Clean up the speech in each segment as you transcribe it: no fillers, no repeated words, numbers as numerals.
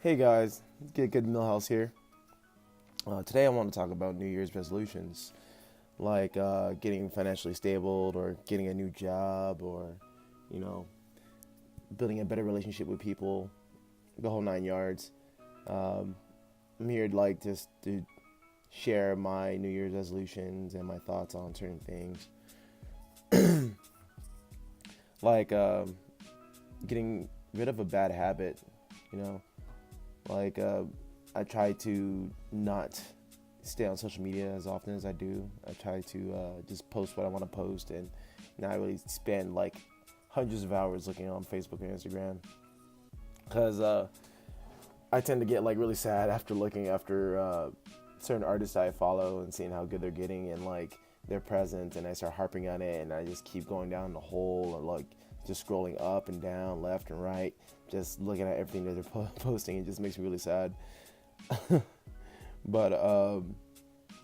Hey guys, Get Good Millhouse here. Today I want to talk about New Year's resolutions, like getting financially stable or getting a new job or, you know, building a better relationship with people, the whole nine yards. Um, I'm here like just to share my New Year's resolutions and my thoughts on certain things, like getting rid of a bad habit, you know, like I try to not stay on social media as often as I do. I try to just post what I want to post and not really spend like hundreds of hours looking on Facebook and Instagram. Because I tend to get like really sad after looking after certain artists I follow and seeing how good they're getting and like their present, and I start harping on it, and I just keep going down the hole and like just scrolling up and down, left and right, just looking at everything that they're posting. It just makes me really sad. But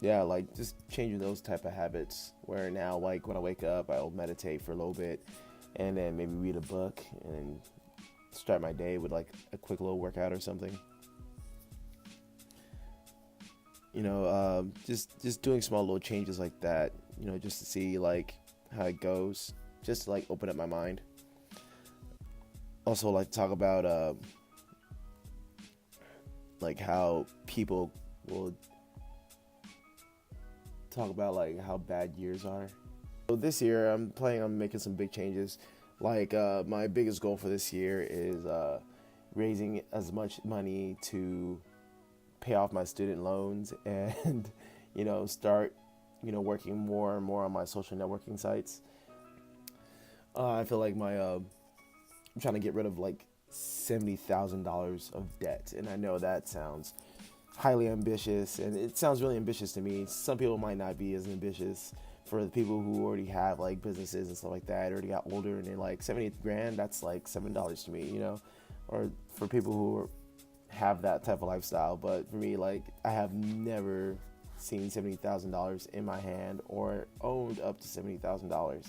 yeah, like just changing those type of habits where now like when I wake up I'll meditate for a little bit and then maybe read a book and start my day with like a quick little workout or something. Just doing small little changes like that, just to see like how it goes, just to like open up my mind. Also like to talk about like how people will talk about like how bad years are. So this year I'm planning on making some big changes. Like my biggest goal for this year is raising as much money to pay off my student loans and start working more and more on my social networking sites. I feel like I'm trying to get rid of like $70,000 of debt, and I know that sounds highly ambitious, and it sounds really ambitious to me. Some people might not be as ambitious. For the people who already have like businesses and stuff like that, already got older, and they're like 70 grand, that's like $7 to me, or for people who have that type of lifestyle. But for me, like I have never seen $70,000 in my hand or owned up to $70,000.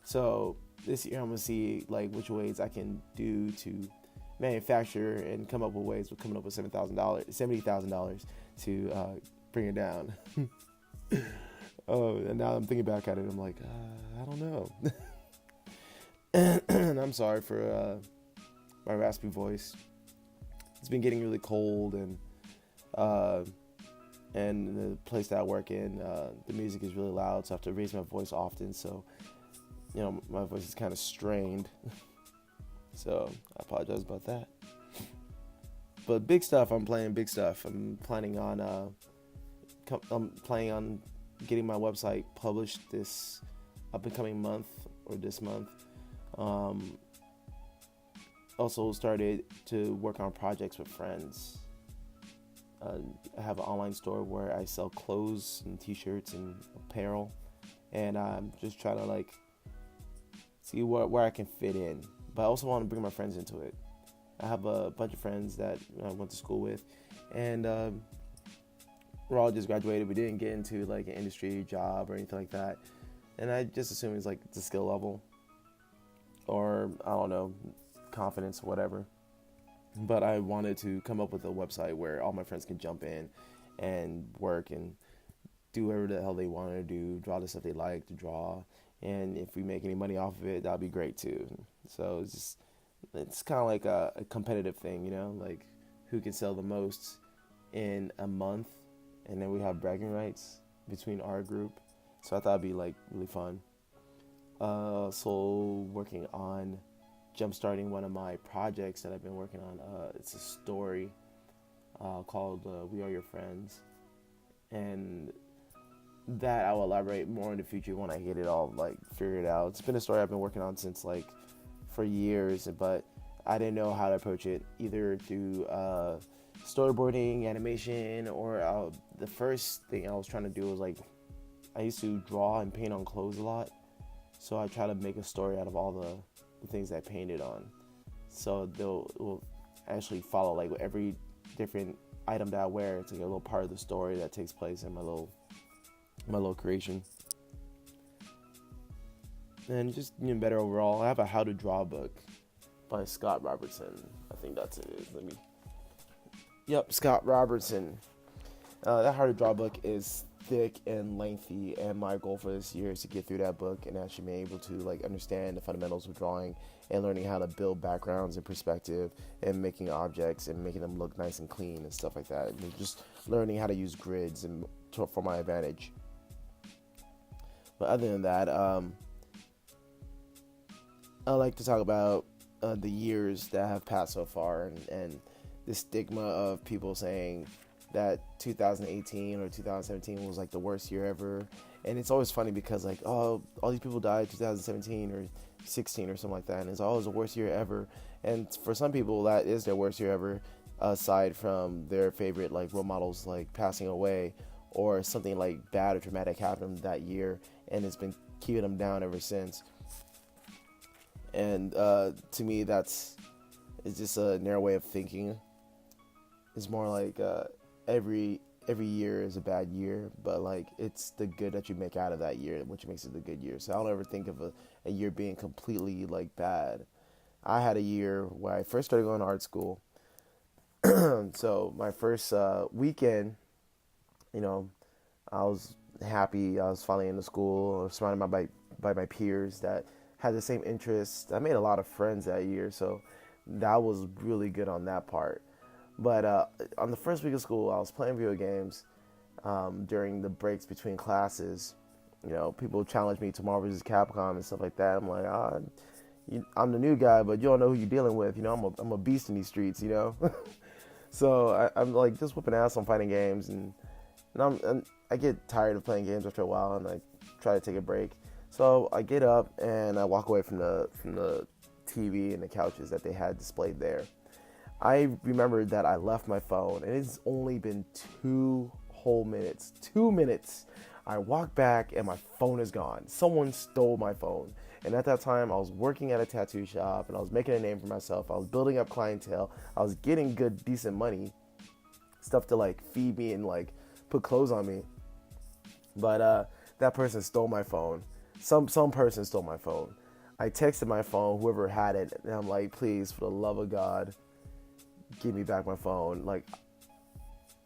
So this year I'm gonna see like which ways I can do to manufacture and come up with ways of coming up with $70,000 to bring it down. Oh, and now I'm thinking back at it, I'm like, I don't know. And I'm sorry for my raspy voice. It's been getting really cold, and the place that I work in, the music is really loud, so I have to raise my voice often. So, my voice is kind of strained. So I apologize about that. But big stuff, I'm planning big stuff. I'm planning on getting my website published this up and coming month or this month. Also started to work on projects with friends. I have an online store where I sell clothes and t-shirts and apparel, and I'm just trying to like see where I can fit in. But I also want to bring my friends into it. I have a bunch of friends that I went to school with, and we're all just graduated. We didn't get into like an industry job or anything like that, and I just assume it's like the skill level, or I don't know, confidence, whatever. But I wanted to come up with a website where all my friends can jump in and work and do whatever the hell they want to do, draw the stuff they like to draw, and if we make any money off of it, that'd be great too. So it's kind of like a competitive thing, like who can sell the most in a month, and then we have bragging rights between our group. So I thought it'd be like really fun. So working on jumpstarting one of my projects that I've been working on. It's a story called "We Are Your Friends," and that I will elaborate more in the future when I get it all like figured out. It's been a story I've been working on since like for years, but I didn't know how to approach it either through storyboarding, animation, or the first thing I was trying to do was like I used to draw and paint on clothes a lot, so I try to make a story out of all the things I painted on. So will actually follow like every different item that I wear. It's like a little part of the story that takes place in my little creation. And just better overall. I have a how to draw book by Scott Robertson. I think that's it. Let me Yep, Scott Robertson. That How to Draw book is thick and lengthy, and my goal for this year is to get through that book and actually be able to like understand the fundamentals of drawing and learning how to build backgrounds and perspective and making objects and making them look nice and clean and stuff like that. And just learning how to use grids and for my advantage. But other than that, I like to talk about the years that have passed so far and the stigma of people saying that 2018 or 2017 was like the worst year ever. And it's always funny because like, oh, all these people died 2017 or 16 or something like that, and it's always the worst year ever. And for some people that is their worst year ever, aside from their favorite like role models like passing away or something like bad or traumatic happened that year, and it's been keeping them down ever since. And to me, it's just a narrow way of thinking. It's more like every year is a bad year, but like it's the good that you make out of that year which makes it a good year. So I don't ever think of a year being completely like bad. I had a year where I first started going to art school. So my first weekend, you know, I was happy. I was finally in the school. I was surrounded by my peers that had the same interests. I made a lot of friends that year, so that was really good on that part. But on the first week of school, I was playing video games during the breaks between classes. You know, people challenged me to Marvel vs. Capcom and stuff like that. I'm like, I'm the new guy, but you don't know who you're dealing with. You know, I'm a beast in these streets, you know. So I'm like just whooping ass on fighting games, and I get tired of playing games after a while, and I try to take a break. So I get up and I walk away from the TV and the couches that they had displayed there. I remembered that I left my phone, and it's only been 2 whole minutes. 2 minutes. I walk back, and my phone is gone. Someone stole my phone. And at that time, I was working at a tattoo shop, and I was making a name for myself. I was building up clientele. I was getting good, decent money, stuff to like feed me and like put clothes on me. But that person stole my phone. Some person stole my phone. I texted my phone, whoever had it, and I'm like, please, for the love of God, give me back my phone. Like,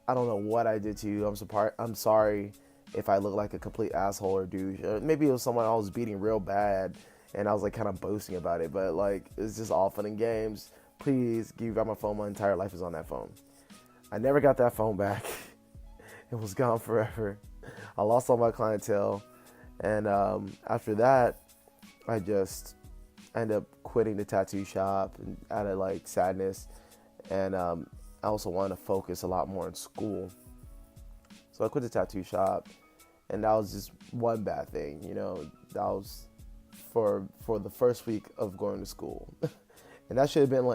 I don't know what I did to you. I'm sorry if I look like a complete asshole or douche. Maybe it was someone I was beating real bad, and I was like kind of boasting about it. But like, it's just all fun and games. Please give me back my phone. My entire life is on that phone. I never got that phone back. It was gone forever. I lost all my clientele, and after that, I just ended up quitting the tattoo shop and out of like sadness. And I also wanted to focus a lot more in school. So I quit the tattoo shop, and that was just one bad thing, you know. That was for the first week of going to school. And that should have been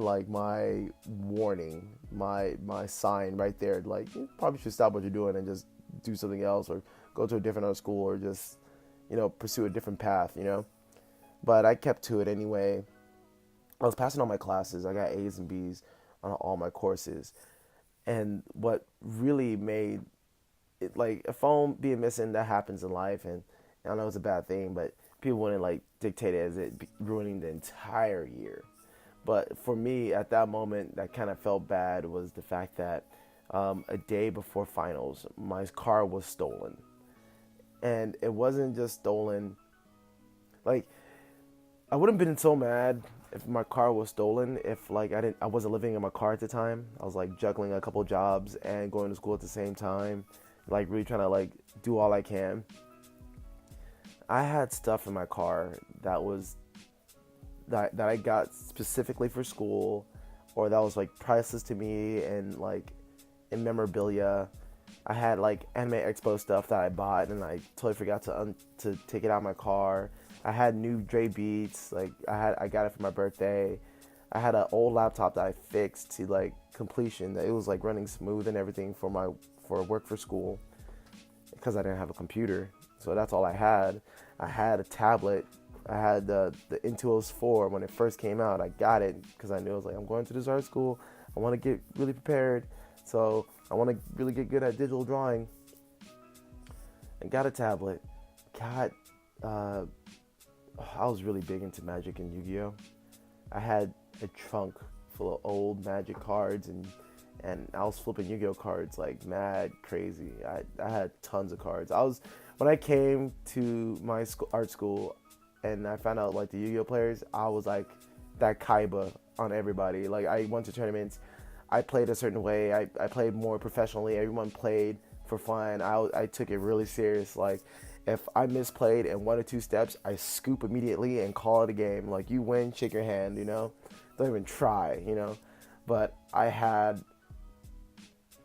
like my warning, my sign right there. Like, you probably should stop what you're doing and just do something else, or go to a different other school, or just, you know, pursue a different path, you know. But I kept to it anyway. I was passing all my classes. I got A's and B's on all my courses. And what really made it, like, a phone being missing, that happens in life, and I know it's a bad thing, but people wouldn't like dictate it as it ruining the entire year. But for me, at that moment, that kind of felt bad was the fact that a day before finals, my car was stolen. And it wasn't just stolen. Like, I wouldn't have been so mad if my car was stolen if like I wasn't living in my car at the time. I was like juggling a couple jobs and going to school at the same time, like really trying to like do all I can. I had stuff in my car that I got specifically for school, or that was like priceless to me, and like in memorabilia. I had like Anime Expo stuff that I bought, and I totally forgot to take it out of my car. I had new Dre Beats, like I got it for my birthday. I had an old laptop that I fixed to like completion. That it was like running smooth and everything for work for school, because I didn't have a computer. So that's all I had. I had a tablet. I had the Intuos 4 when it first came out. I got it because I knew I was like, I'm going to this art school. I want to get really prepared. So I want to really get good at digital drawing. I got a tablet. I was really big into Magic and Yu-Gi-Oh! I had a trunk full of old Magic cards, and I was flipping Yu-Gi-Oh cards like mad crazy. I had tons of cards. When I came to my art school, and I found out like the Yu-Gi-Oh players, I was like that Kaiba on everybody. Like I went to tournaments, I played a certain way. I played more professionally. Everyone played for fun. I took it really serious. Like if I misplayed in 1 or 2 steps, I scoop immediately and call it a game. Like you win, shake your hand. Don't even try. But I had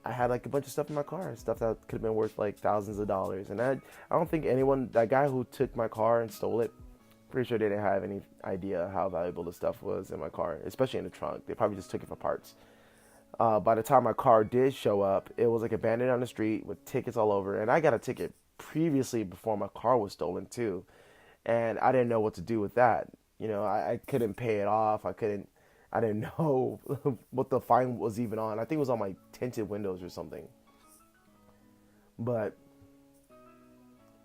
like a bunch of stuff in my car, stuff that could have been worth like thousands of dollars. And I don't think that guy who took my car and stole it, pretty sure they didn't have any idea how valuable the stuff was in my car, especially in the trunk. They probably just took it for parts. By the time my car did show up, it was like abandoned on the street with tickets all over. And I got a ticket previously before my car was stolen too. And I didn't know what to do with that. I couldn't pay it off. I didn't know what the fine was even on. I think it was on my tinted windows or something. But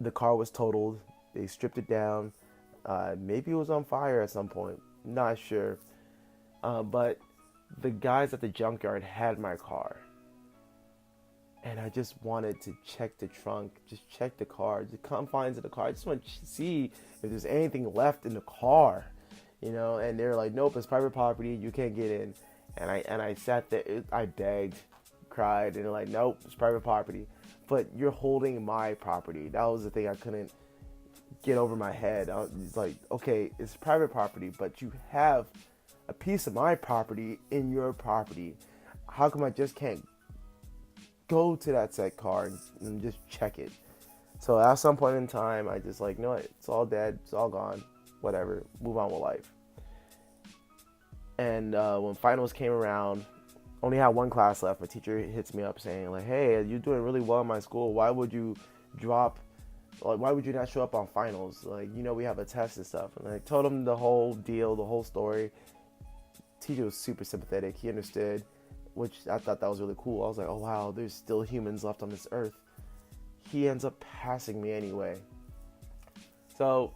the car was totaled. They stripped it down. Maybe it was on fire at some point. Not sure. But the guys at the junkyard had my car. And I just wanted to check the trunk, just check the car, the confines of the car. I just want to see if there's anything left in the car, And they're like, nope, it's private property. You can't get in. And I sat there. I begged, cried, and they're like, nope, it's private property. But you're holding my property. That was the thing I couldn't get over my head. It's like, okay, it's private property, but you have a piece of my property in your property. How come I just can't go to that set car and just check it? So at some point in time, I just like, no, it's all dead, it's all gone, whatever, move on with life. And when finals came around, only had 1 class left. My teacher hits me up saying like, hey, you're doing really well in my school. Why would you not show up on finals? Like, we have a test and stuff. And I told him the whole deal, the whole story. Teacher was super sympathetic. He understood, which I thought that was really cool. I was like, oh wow, there's still humans left on this earth. He ends up passing me anyway. So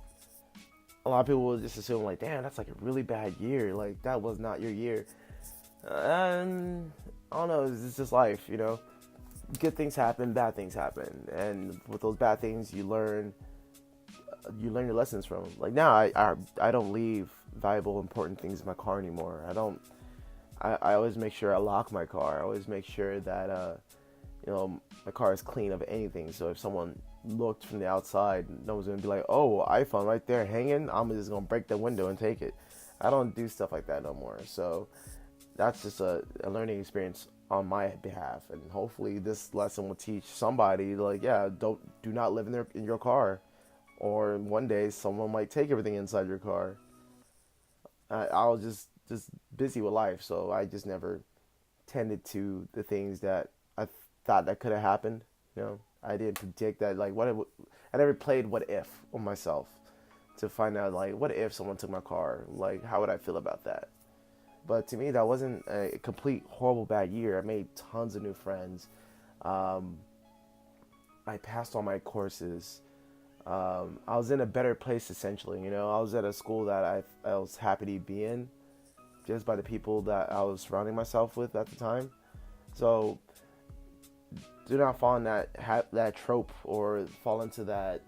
a lot of people will just assume like, damn, that's like a really bad year. Like that was not your year. And I don't know, it's just life, Good things happen, bad things happen. And with those bad things, you learn your lessons from them. Like now I don't leave valuable, important things in my car anymore. I always make sure I lock my car. I always make sure that my car is clean of anything. So if someone looked from the outside, no one's gonna be like, oh, iPhone right there hanging, I'm just gonna break the window and take it. I don't do stuff like that no more. So that's just a learning experience on my behalf, and hopefully this lesson will teach somebody like, yeah, do not live in your car, or one day someone might take everything inside your car. I was just busy with life, so I just never tended to the things that I thought that could have happened. I didn't predict that. Like I never played what if on myself to find out like, what if someone took my car? Like, how would I feel about that? But to me, that wasn't a complete horrible bad year. I made tons of new friends. I passed all my courses. I was in a better place, essentially. I was at a school that I was happy to be in, just by the people that I was surrounding myself with at the time. So do not fall in that trope or fall into that,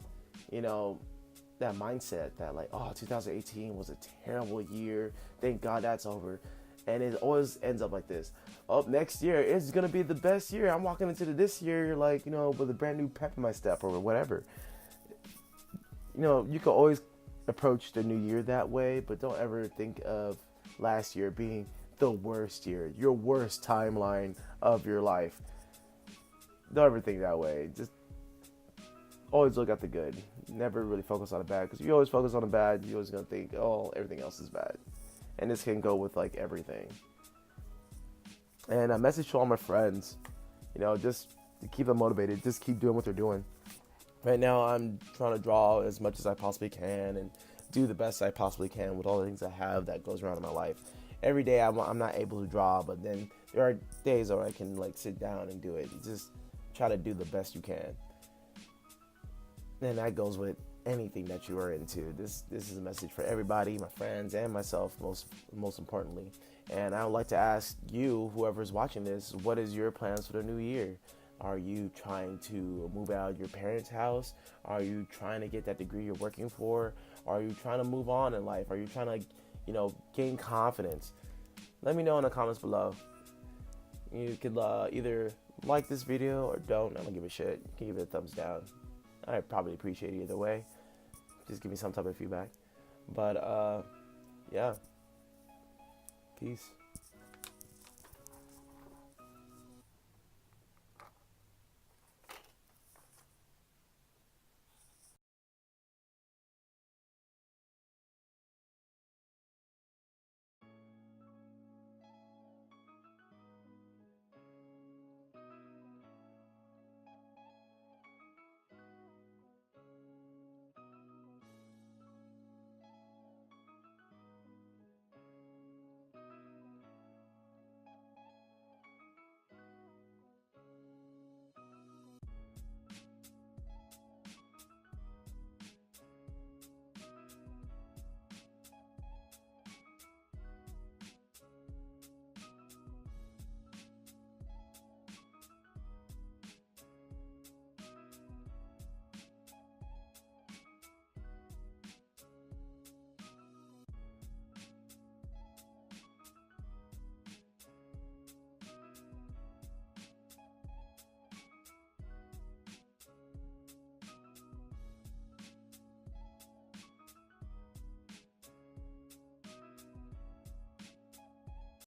that mindset that like, oh, 2018 was a terrible year. Thank God that's over. And it always ends up like this. Oh, next year it's gonna be the best year. I'm walking into this year like, with a brand new pep in my step or whatever. You can always approach the new year that way, but don't ever think of last year being the worst year, your worst timeline of your life. Don't ever think that way. Just always look at the good. Never really focus on the bad, because if you always focus on the bad, you're always going to think, oh, everything else is bad. And this can go with like everything. And a message to all my friends, just to keep them motivated, just keep doing what they're doing. Right now I'm trying to draw as much as I possibly can and do the best I possibly can with all the things I have that goes around in my life. Every day I'm not able to draw, but then there are days where I can like sit down and do it. Just try to do the best you can. And that goes with anything that you are into. This is a message for everybody, my friends and myself most importantly. And I would like to ask you, whoever's watching this, what is your plans for the new year? Are you trying to move out of your parents' house? Are you trying to get that degree you're working for? Are you trying to move on in life? Are you trying to, gain confidence? Let me know in the comments below. You could either like this video or don't. I don't give a shit. You can give it a thumbs down. I probably appreciate it either way. Just give me some type of feedback. But yeah. Peace.